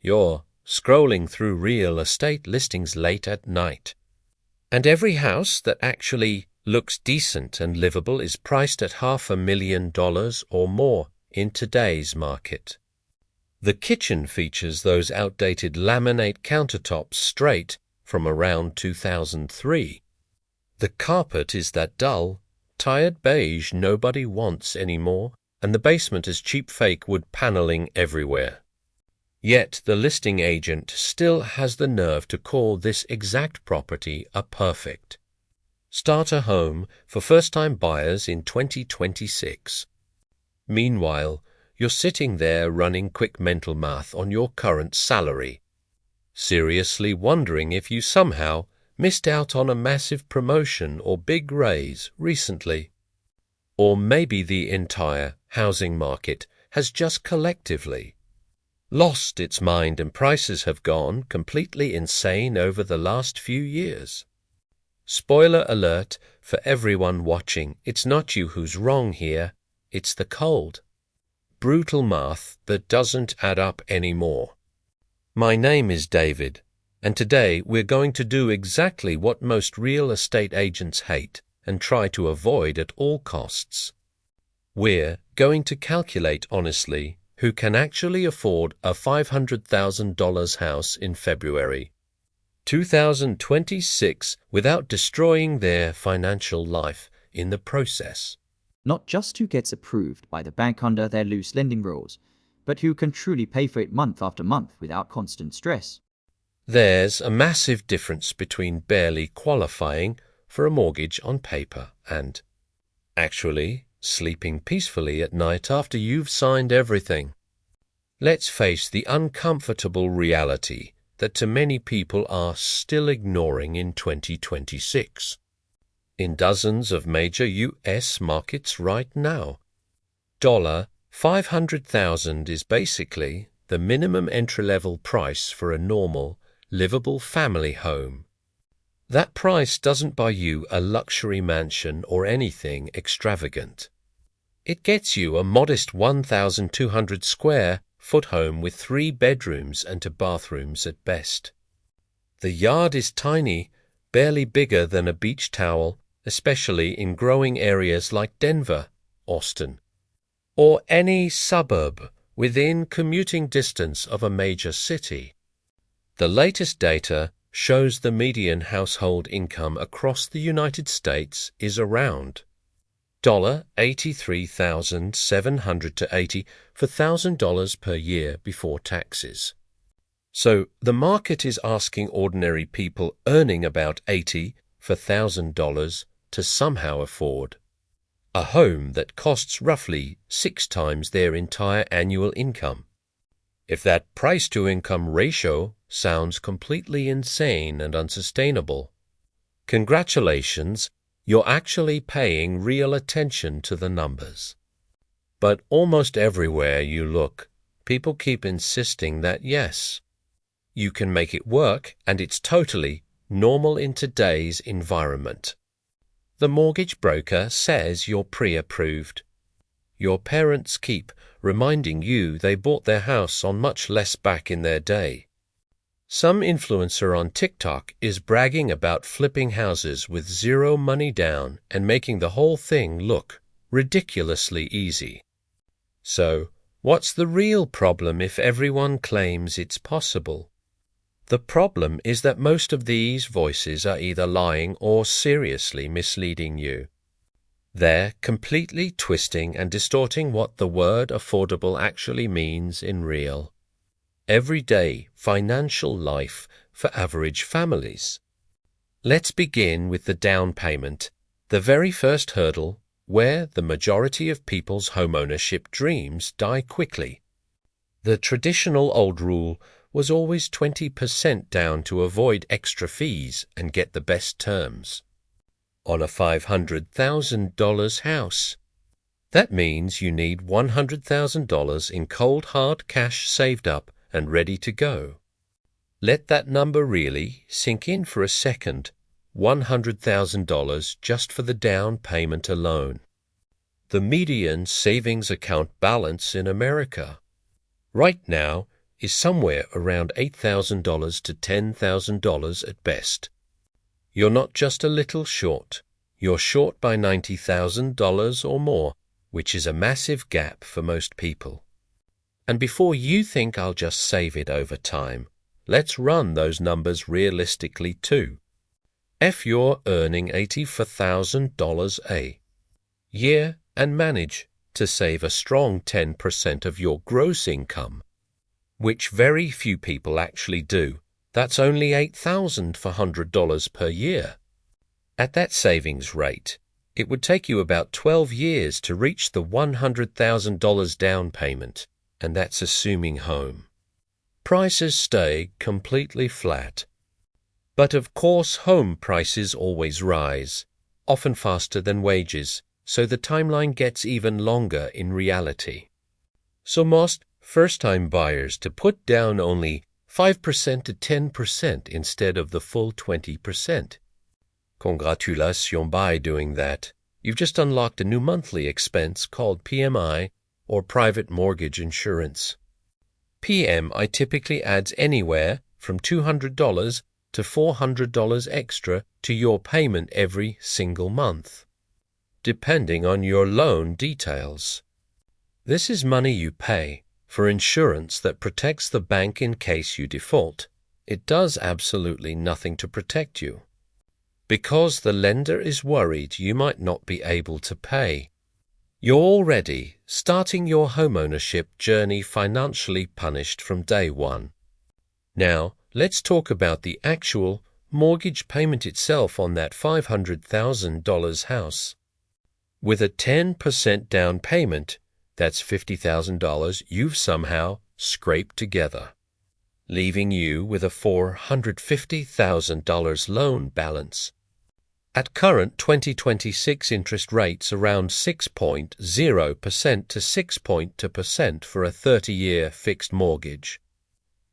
You're scrolling through real estate listings late at night. And every house that actually looks decent and livable is priced at $500,000 or more in today's market. The kitchen features those outdated laminate countertops straight from around 2003. The carpet is that dull, tired beige nobody wants anymore, and the basement is cheap fake wood paneling everywhere. Yet the listing agent still has the nerve to call this exact property a perfect starter home for first-time buyers in 2026. Meanwhile, you're sitting there running quick mental math on your current salary, seriously wondering if you somehow missed out on a massive promotion or big raise recently. Or maybe the entire housing market has just collectively lost its mind and prices have gone completely insane over the last few years. Spoiler alert for everyone watching, it's not you who's wrong here, it's the cold, brutal math that doesn't add up anymore. My name is David, and today we're going to do exactly what most real estate agents hate and try to avoid at all costs. We're going to calculate honestly who can actually afford a $500,000 house in February 2026 without destroying their financial life in the process. Not just who gets approved by the bank under their loose lending rules, but who can truly pay for it month after month without constant stress. There's a massive difference between barely qualifying for a mortgage on paper and actually sleeping peacefully at night after you've signed everything. Let's face the uncomfortable reality that too many people are still ignoring in 2026. In dozens of major U.S. markets right now, $500,000 is basically the minimum entry-level price for a normal, livable family home. That price doesn't buy you a luxury mansion or anything extravagant. It gets you a modest 1,200 square foot home with 3 bedrooms and 2 bathrooms at best. The yard is tiny, barely bigger than a beach towel, especially in growing areas like Denver, Austin, or any suburb within commuting distance of a major city. The latest data shows the median household income across the United States is around $83,780 for $1,000 per year before taxes. So the market is asking ordinary people earning about $80,000 for $1,000 to somehow afford a home that costs roughly 6 times their entire annual income. If that price-to-income ratio sounds completely insane and unsustainable, congratulations, you're actually paying real attention to the numbers. But almost everywhere you look, people keep insisting that yes, you can make it work and it's totally normal in today's environment. The mortgage broker says you're pre-approved. Your parents keep reminding you they bought their house on much less back in their day. Some influencer on TikTok is bragging about flipping houses with 0 money down and making the whole thing look ridiculously easy. So, what's the real problem if everyone claims it's possible? The problem is that most of these voices are either lying or seriously misleading you. They're completely twisting and distorting what the word affordable actually means in real, everyday financial life for average families. Let's begin with the down payment, the very first hurdle where the majority of people's homeownership dreams die quickly. The traditional old rule was always 20% down to avoid extra fees and get the best terms. On a $500,000 house, that means you need $100,000 in cold hard cash saved up and ready to go. Let that number really sink in for a second. $100,000 just for the down payment alone. The median savings account balance in America right now is somewhere around $8,000 to $10,000 at best. You're not just a little short. You're short by $90,000 or more, which is a massive gap for most people. And before you think I'll just save it over time, let's run those numbers realistically too. If you're earning $84,000 a year and manage to save a strong 10% of your gross income, which very few people actually do, that's only $8,400 per year. At that savings rate, it would take you about 12 years to reach the $100,000 down payment, and that's assuming home. Prices stay completely flat. But of course home prices always rise, often faster than wages, so the timeline gets even longer in reality. So most first-time buyers to put down only 5% to 10% instead of the full 20%. Congratulations by doing that. You've just unlocked a new monthly expense called PMI, or private mortgage insurance. PMI typically adds anywhere from $200 to $400 extra to your payment every single month, depending on your loan details. This is money you pay for insurance that protects the bank in case you default. It does absolutely nothing to protect you, because the lender is worried you might not be able to pay. You're already starting your homeownership journey financially punished from day one. Now, let's talk about the actual mortgage payment itself on that $500,000 house. With a 10% down payment, that's $50,000 you've somehow scraped together, leaving you with a $450,000 loan balance. At current 2026 interest rates around 6.0% to 6.2% for a 30-year fixed mortgage,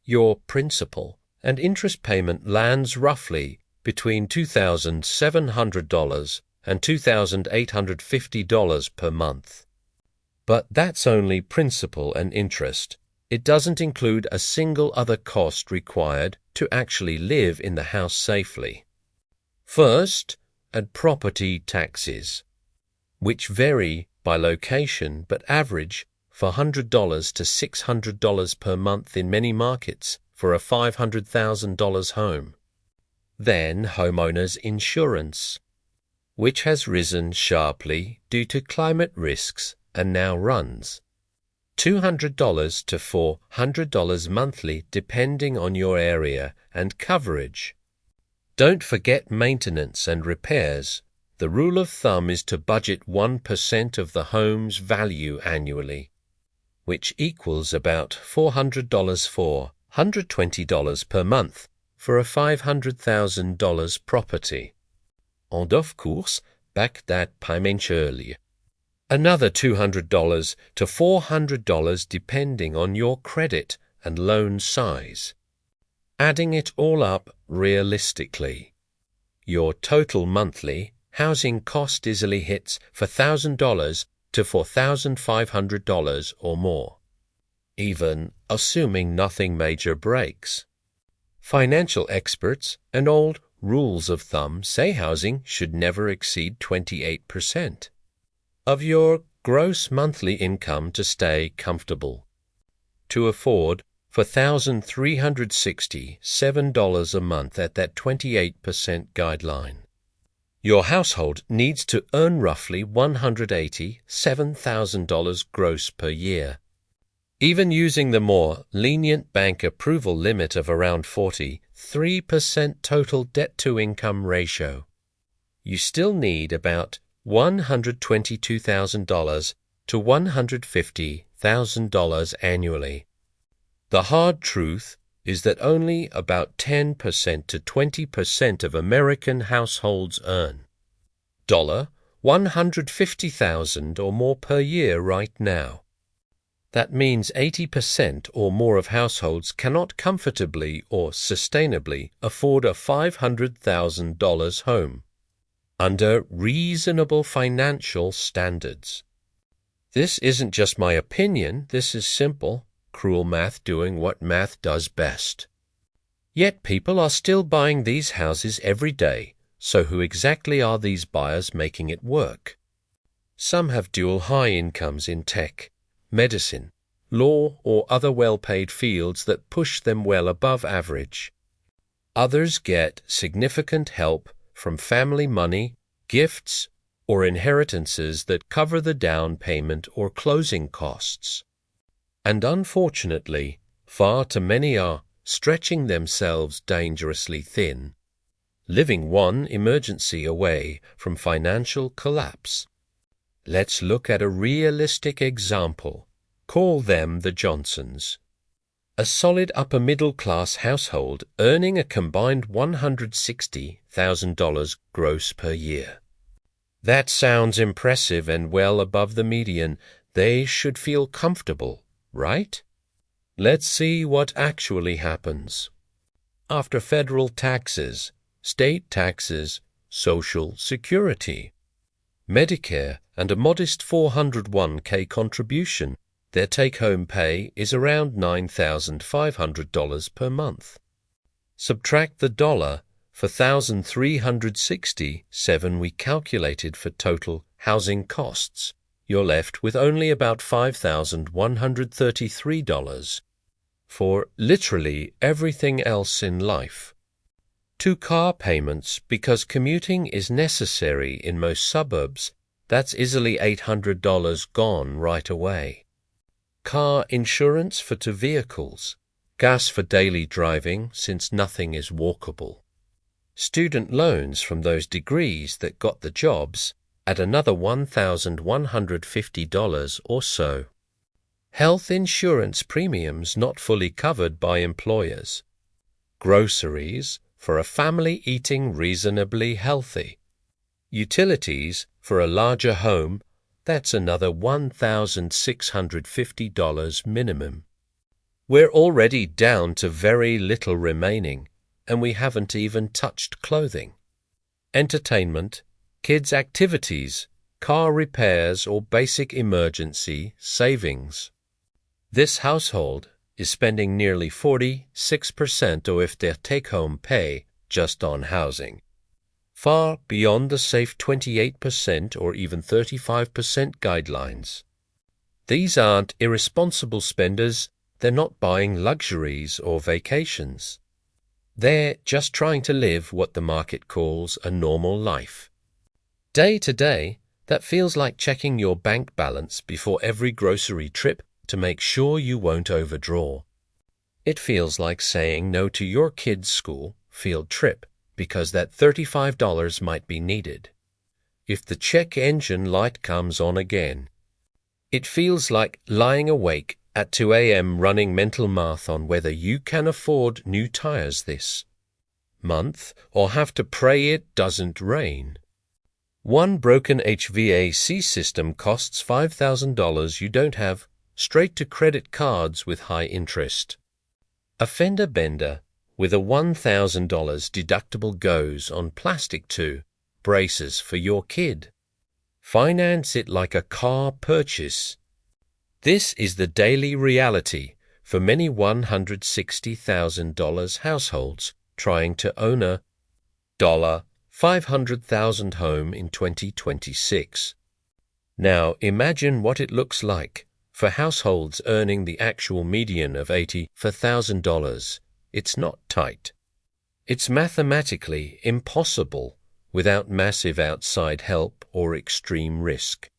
your principal and interest payment lands roughly between $2,700 and $2,850 per month. But that's only principal and interest. It doesn't include a single other cost required to actually live in the house safely. First, and property taxes, which vary by location but average for $100 to $600 per month in many markets for a $500,000 home. Then homeowners insurance, which has risen sharply due to climate risks and now runs $200 to $400 monthly depending on your area and coverage. Don't forget maintenance and repairs. The rule of thumb is to budget 1% of the home's value annually, which equals about $400 for $120 per month for a $500,000 property. And of course, back that payment earlier. Another $200 to $400 depending on your credit and loan size. Adding it all up realistically, your total monthly housing cost easily hits $1,000 to $4,500 or more, even assuming nothing major breaks. Financial experts and old rules of thumb say housing should never exceed 28% of your gross monthly income to stay comfortable. To afford $1,367 a month at that 28% guideline, your household needs to earn roughly $187,000 gross per year. Even using the more lenient bank approval limit of around 43% total debt-to-income ratio, you still need about $122,000 to $150,000 annually. The hard truth is that only about 10% to 20% of American households earn $150,000 or more per year right now. That means 80% or more of households cannot comfortably or sustainably afford a $500,000 home under reasonable financial standards. This isn't just my opinion, this is simple, cruel math doing what math does best. Yet people are still buying these houses every day, so who exactly are these buyers making it work? Some have dual high incomes in tech, medicine, law, or other well-paid fields that push them well above average. Others get significant help from family money, gifts, or inheritances that cover the down payment or closing costs. And unfortunately, far too many are stretching themselves dangerously thin, living one emergency away from financial collapse. Let's look at a realistic example. Call them the Johnsons. A solid upper-middle-class household earning a combined $160,000 gross per year. That sounds impressive and well above the median. They should feel comfortable, right? Let's see what actually happens. After federal taxes, state taxes, Social Security, Medicare, and a modest 401k contribution, their take-home pay is around $9,500 per month. Subtract the dollar for 1,367 we calculated for total housing costs. You're left with only about $5,133 for literally everything else in life. 2 car payments because commuting is necessary in most suburbs. That's easily $800 gone right away. Car insurance for 2 vehicles. Gas for daily driving since nothing is walkable. Student loans from those degrees that got the jobs at another $1,150 or so. Health insurance premiums not fully covered by employers. Groceries for a family eating reasonably healthy. Utilities for a larger home, that's another $1,650 minimum. We're already down to very little remaining, and we haven't even touched clothing. Entertainment, kids' activities, car repairs, or basic emergency savings. This household is spending nearly 46% of their take-home pay just on housing, far beyond the safe 28% or even 35% guidelines. These aren't irresponsible spenders. They're not buying luxuries or vacations. They're just trying to live what the market calls a normal life. Day to day, that feels like checking your bank balance before every grocery trip to make sure you won't overdraw. It feels like saying no to your kid's school field trip because that $35 might be needed if the check engine light comes on again. It feels like lying awake at 2 a.m. running mental math on whether you can afford new tires this month or have to pray it doesn't rain. One broken HVAC system costs $5,000 you don't have straight to credit cards with high interest. A fender bender with a $1,000 deductible goes on plastic too, braces for your kid. Finance it like a car purchase. This is the daily reality for many $160,000 households trying to own a $500,000 home in 2026. Now imagine what it looks like for households earning the actual median of $84,000. It's not tight. It's mathematically impossible without massive outside help or extreme risk.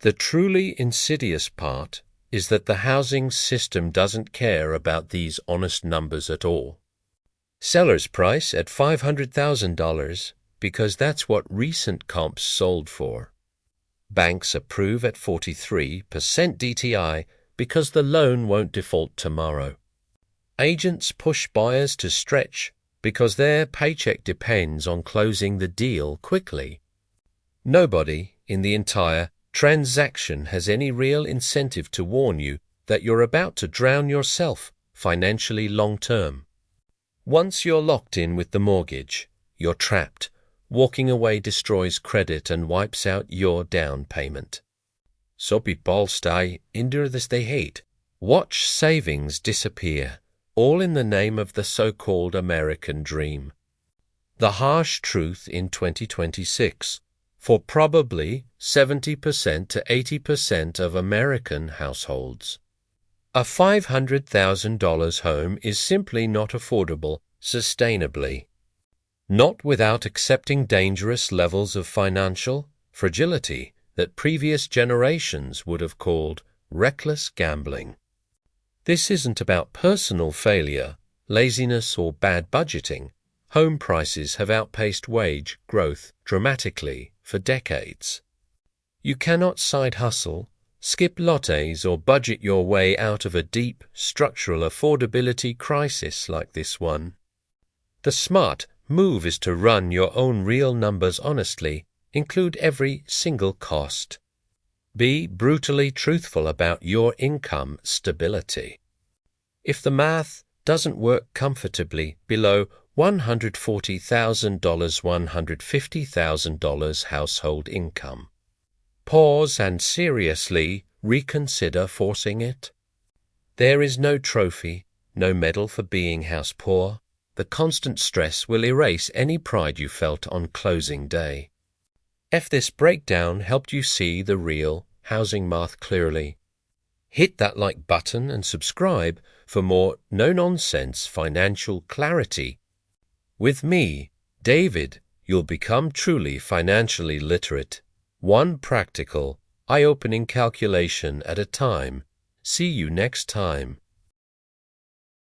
The truly insidious part is that the housing system doesn't care about these honest numbers at all. Seller's price at $500,000 because that's what recent comps sold for. Banks approve at 43% DTI because the loan won't default tomorrow. Agents push buyers to stretch because their paycheck depends on closing the deal quickly. Nobody in the entire transaction has any real incentive to warn you that you're about to drown yourself financially long term. Once you're locked in with the mortgage, you're trapped. Walking away destroys credit and wipes out your down payment. So people stay into this they hate, Watch savings disappear, all in the name of the so-called American dream. The harsh truth in 2026 for probably 70% to 80% of American households. A $500,000 home is simply not affordable sustainably. Not without accepting dangerous levels of financial fragility that previous generations would have called reckless gambling. This isn't about personal failure, laziness, or bad budgeting. Home prices have outpaced wage growth dramatically for decades. You cannot side hustle, skip lattes, or budget your way out of a deep structural affordability crisis like this one. The smart move is to run your own real numbers honestly, include every single cost. Be brutally truthful about your income stability. If the math doesn't work comfortably below $140,000, $150,000 household income, pause and seriously reconsider forcing it. There is no trophy, no medal for being house poor. The constant stress will erase any pride you felt on closing day. If this breakdown helped you see the real housing math clearly, hit that like button and subscribe for more no-nonsense financial clarity. With me, David, you'll become truly financially literate, one practical, eye-opening calculation at a time. See you next time.